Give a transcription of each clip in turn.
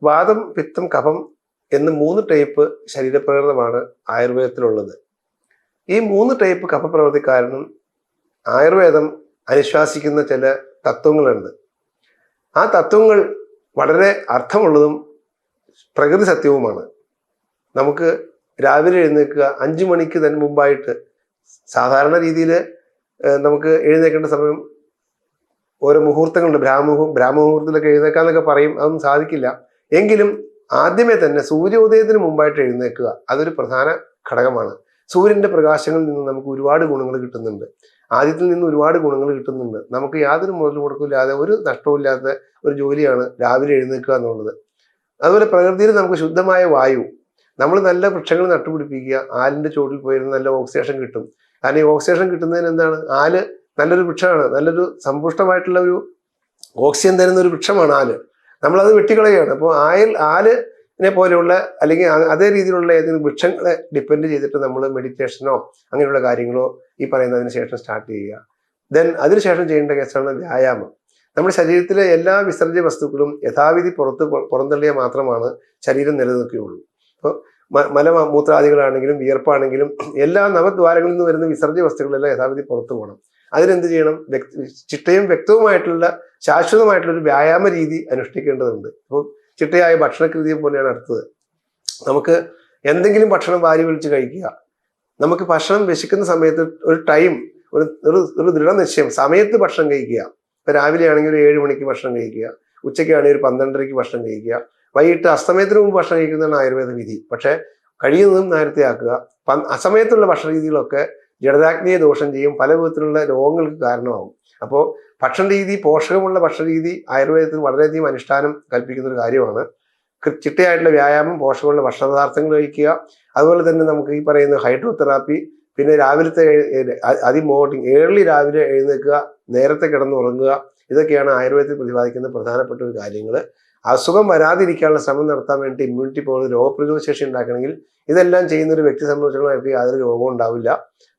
വാതം, പിത്തം, കഫം എന്ന് 3 ടൈപ്പ് ശരീരപ്രകൃതമാണ് ആയുർവേദത്തിലുള്ളത്. ഈ 3 ടൈപ്പ് കഫപ്രകൃതി കാരണം ആയുർവേദം അനുശാസിക്കുന്ന ചില തത്വങ്ങളുണ്ട്. ആ തത്വങ്ങൾ വളരെ അർത്ഥമുള്ളതും പ്രകൃതി സത്യവുമാണ്. നമുക്ക് രാവിലെ എഴുന്നേൽക്കുക 5 മണിക്ക് തന്നെ മുമ്പായിട്ട്, സാധാരണ രീതിയിൽ നമുക്ക് എഴുന്നേൽക്കേണ്ട സമയം ഓരോ മുഹൂർത്തങ്ങളുണ്ട്. ബ്രാഹ്മമുഹൂർത്തത്തിലൊക്കെ എഴുന്നേക്കാന്നൊക്കെ പറയും, അതൊന്നും സാധിക്കില്ല. എങ്കിലും ആദ്യമേ തന്നെ സൂര്യോദയത്തിന് മുമ്പായിട്ട് എഴുന്നേൽക്കുക അതൊരു പ്രധാന ഘടകമാണ്. സൂര്യന്റെ പ്രകാശങ്ങളിൽ നിന്ന് നമുക്ക് ഒരുപാട് ഗുണങ്ങൾ കിട്ടുന്നുണ്ട്. ആദ്യത്തിൽ നിന്ന് ഒരുപാട് ഗുണങ്ങൾ കിട്ടുന്നുണ്ട്. നമുക്ക് യാതൊരു മുതൽ മുടക്കില്ലാതെ ഒരു നഷ്ടവുമില്ലാത്ത ഒരു ജോലിയാണ് രാവിലെ എഴുന്നേൽക്കുക എന്നുള്ളത്. അതുപോലെ പ്രകൃതിയിൽ നമുക്ക് ശുദ്ധമായ വായു, നമ്മൾ നല്ല വൃക്ഷങ്ങൾ നട്ടുപിടിപ്പിക്കുക, ആലിന്റെ ചുവട്ടിൽ പോയിരുന്ന് നല്ല ഓക്സിജൻ കിട്ടും. കാരണം ഈ ഓക്സിജൻ കിട്ടുന്നതിന് എന്താണ്, ആല് നല്ലൊരു വൃക്ഷമാണ്, നല്ലൊരു സമ്പുഷ്ടമായിട്ടുള്ള ഒരു ഓക്സിജൻ തരുന്ന ഒരു വൃക്ഷമാണ് ആല്. നമ്മളത് വെട്ടിക്കളയുകയാണ്. അപ്പോൾ ആലിനെ പോലെയുള്ള അല്ലെങ്കിൽ അതേ രീതിയിലുള്ള ഏതെങ്കിലും വൃക്ഷങ്ങളെ ഡിപ്പെൻഡ് ചെയ്തിട്ട് നമ്മൾ മെഡിറ്റേഷനോ അങ്ങനെയുള്ള കാര്യങ്ങളോ ഈ പറയുന്നതിന് ശേഷം സ്റ്റാർട്ട് ചെയ്യുക. ദെൻ അതിനുശേഷം ചെയ്യേണ്ട കേസാണ് വ്യായാമം. നമ്മുടെ ശരീരത്തിലെ എല്ലാ വിസർജ്യ വസ്തുക്കളും യഥാവിധി പുറന്തള്ളിയാൽ മാത്രമാണ് ശരീരം നിലനിൽക്കുകയുള്ളൂ. അപ്പോൾ മലമൂത്രാദികളാണെങ്കിലും വിയർപ്പാണെങ്കിലും എല്ലാ നവദ്വാരങ്ങളിൽ നിന്ന് വരുന്ന വിസർജ്യ വസ്തുക്കളെല്ലാം യഥാവിധി പുറത്തു പോകണം. അതിനെന്ത് ചെയ്യണം? ചിട്ടയും വ്യക്തവുമായിട്ടുള്ള ശാശ്വതമായിട്ടുള്ള ഒരു വ്യായാമ രീതി അനുഷ്ഠിക്കേണ്ടതുണ്ട്. അപ്പോൾ ചിട്ടയായ ഭക്ഷണക്രിയ പോലെയാണ് അടുത്തത്. നമുക്ക് എന്തെങ്കിലും ഭക്ഷണം വാരി വലിച്ച് കഴിക്കുക. നമുക്ക് ഭക്ഷണം വിശക്കുന്ന സമയത്ത് ഒരു ടൈം, ഒരു ദൃഢനിശ്ചയം, സമയത്ത് ഭക്ഷണം കഴിക്കുക. ഇപ്പൊ രാവിലെ ആണെങ്കിൽ ഒരു 7 മണിക്ക് ഭക്ഷണം കഴിക്കുക, ഉച്ചയ്ക്കാണെങ്കിൽ ഒരു 12:30 ഭക്ഷണം കഴിക്കുക, വൈകിട്ട് അസ്തമയത്തിന് മുമ്പ് ഭക്ഷണം കഴിക്കുന്നതാണ് ആയുർവേദ വിധി. പക്ഷെ കഴിയുന്നതും നേരത്തെ ആക്കുക. അസമയത്തുള്ള ഭക്ഷണ രീതികളൊക്കെ ജഡരാഗ്നിയെ ദോഷം ചെയ്യും, പല വിധത്തിലുള്ള രോഗങ്ങൾക്ക് കാരണമാകും. അപ്പോൾ ഭക്ഷണ രീതി, പോഷകമുള്ള ഭക്ഷണ രീതി ആയുർവേദത്തിൽ വളരെയധികം അനുഷ്ഠാനം കൽപ്പിക്കുന്ന ഒരു കാര്യമാണ്. ചിട്ടയായിട്ടുള്ള വ്യായാമം, പോഷകമുള്ള ഭക്ഷണ പദാർത്ഥങ്ങൾ കഴിക്കുക. അതുപോലെ തന്നെ നമുക്ക് ഈ പറയുന്ന ഹൈഡ്രോതെറാപ്പി, പിന്നെ രാവിലത്തെ മോർണിംഗ് ഏർലി രാവിലെ എഴുന്നേൽക്കുക, നേരത്തെ കിടന്നുറങ്ങുക, ഇതൊക്കെയാണ് ആയുർവേദത്തിൽ പ്രതിപാദിക്കുന്ന പ്രധാനപ്പെട്ട ഒരു കാര്യങ്ങൾ. അസുഖം വരാതിരിക്കാനുള്ള ശ്രമം നടത്താൻ വേണ്ടി ഇമ്മ്യൂണിറ്റി പവർ, രോഗപ്രതിരോധ ശേഷി ഉണ്ടാക്കണമെങ്കിൽ ഇതെല്ലാം ചെയ്യുന്ന ഒരു വ്യക്തി സംബന്ധിച്ചിടത്തോളം അവർക്ക് യാതൊരു രോഗവും ഉണ്ടാവില്ല.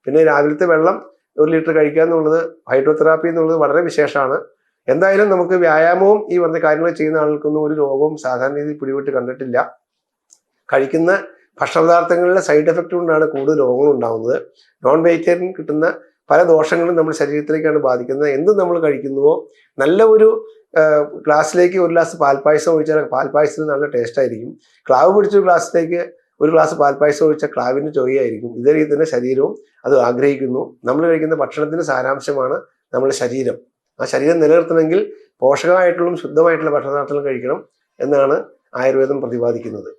പിന്നെ രാവിലത്തെ വെള്ളം 1 ലിറ്റർ കഴിക്കുക എന്നുള്ളത്, ഹൈഡ്രോതെറാപ്പി എന്നുള്ളത് വളരെ വിശേഷമാണ്. എന്തായാലും നമുക്ക് വ്യായാമവും ഈ പറഞ്ഞ കാര്യങ്ങൾ ചെയ്യുന്ന ആൾക്കൊന്നും ഒരു രോഗവും സാധാരണ രീതിയിൽ പിടിവിട്ട് കണ്ടിട്ടില്ല. കഴിക്കുന്ന ഭക്ഷണപദാർത്ഥങ്ങളിലെ സൈഡ് എഫക്റ്റ് കൊണ്ടാണ് കൂടുതൽ രോഗങ്ങൾ ഉണ്ടാകുന്നത്. നോൺ വെജിറ്റേറിയൻ കിട്ടുന്ന പല ദോഷങ്ങളും നമ്മുടെ ശരീരത്തിലേക്കാണ് ബാധിക്കുന്നത്. എന്ത് നമ്മൾ കഴിക്കുന്നുവോ, നല്ല ഒരു ഗ്ലാസ്സിലേക്ക് 1 ഗ്ലാസ് പാൽപ്പായസം ഒഴിച്ചാൽ പാൽപ്പായസത്തിന് നല്ല ടേസ്റ്റ് ആയിരിക്കും. ക്ലാവ് പിടിച്ച ഗ്ലാസ്സിലേക്ക് 1 ഗ്ലാസ് പാൽപ്പായസം ഒഴിച്ചാൽ ക്ലാവിൻ്റെ ചൊവ്വയായിരിക്കും. ഇതേ രീതി തന്നെ ശരീരവും അത് ആഗ്രഹിക്കുന്നു. നമ്മൾ കഴിക്കുന്ന ഭക്ഷണത്തിന്റെ സാരാംശമാണ് നമ്മുടെ ശരീരം. ആ ശരീരം നിലനിർത്തണമെങ്കിൽ പോഷകമായിട്ടുള്ള ശുദ്ധമായിട്ടുള്ള ഭക്ഷണപദാർത്ഥങ്ങൾ കഴിക്കണം എന്നാണ് ആയുർവേദം പ്രതിപാദിക്കുന്നത്.